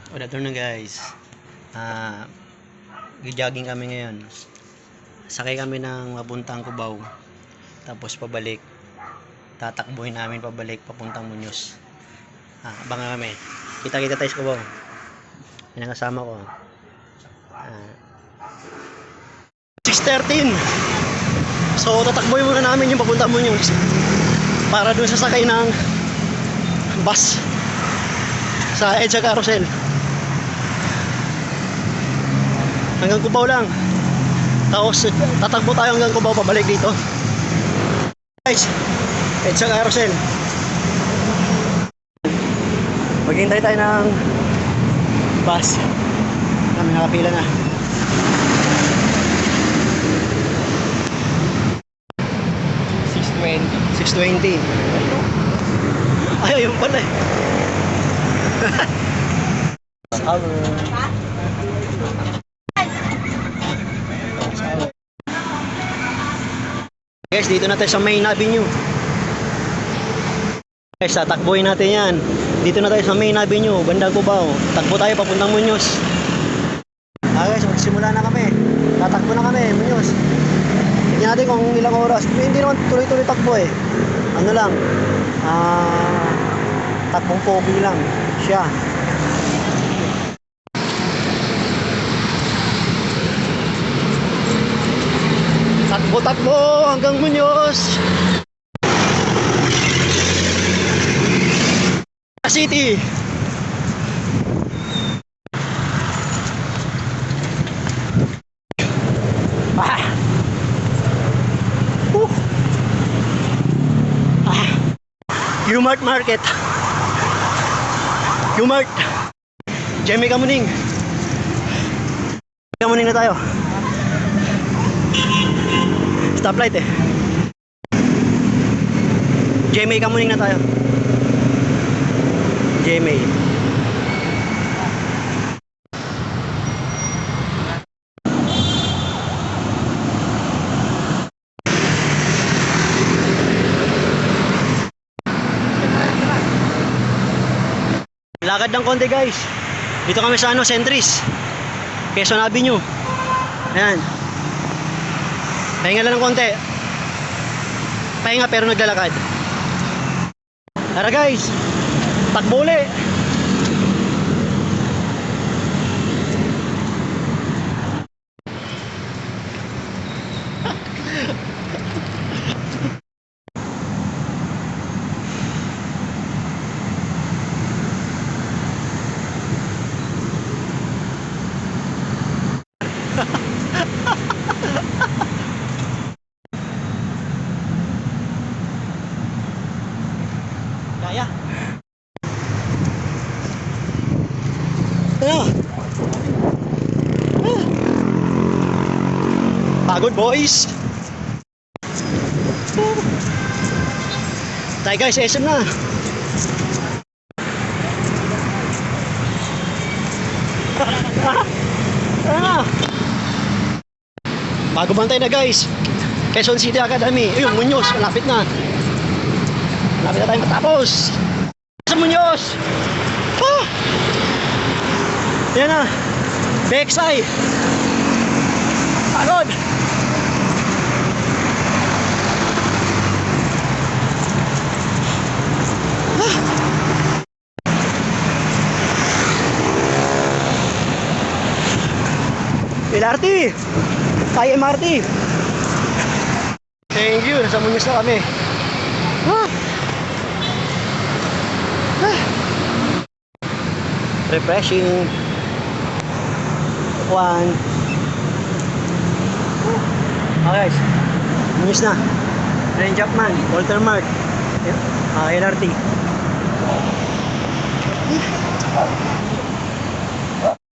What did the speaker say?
Good afternoon guys. Jogging kami ngayon. Sakay kami ng mapuntang Cubao. Tapos pabalik. Tatakbuhin namin pabalik papuntang Muñoz. Abangan kami. Kita-kita tayo sa Cubao. Yan ang kasama ko. 6:13. So tatakbuhin muna namin yung papuntang Muñoz. Para dun sa sakay ng bus sa EDSA Carousel. Hanggang Cubao lang. Tapos tatakbo tayo hanggang Cubao pabalik dito. Guys, EDSA Carousel. Maghintay tayo ng bus. Kami nakapila na. $6.20. Ay, ayun pala eh. Guys, dito na tayo sa Main Avenue. Guys, tatakbuhin natin yan. Dito na tayo sa Main Avenue, bandang Cubao. Takbo tayo papuntang Muñoz. Guys, magsimula na kami. Tatakbo na kami, Muñoz. Tignan natin kung ilang oras. Hindi naman tuloy-tuloy takbo eh. Ano lang, takbong pogi lang siya. Takbo-takbo hanggang Muñoz City. Umart Market. Umart. Jamie Kamuning. Kamuning na tayo. Stoplight eh. Jamie Kamuning na tayo. Jamie. Lakad ng konti guys. Dito kami sa Centris, Quezon Avenue. Ayan. Pahinga lang ng konti. Pahinga pero naglalakad. Tara guys. Takbo ulit. Kaya. Pagod boys. Tayo guys, SM na. Bago bantay na guys. Quezon City Academy. Ayun, Muñoz, malapit na. Malapit na tayo matapos. Sa Muñoz. Yan na. BXI. Pagod. LRT. Tayo MRT. Thank you. Nasa Muñoz na kami. Refreshing. One. Okay guys, Muñoz na. Ren Jackman, Walter Mart, LRT.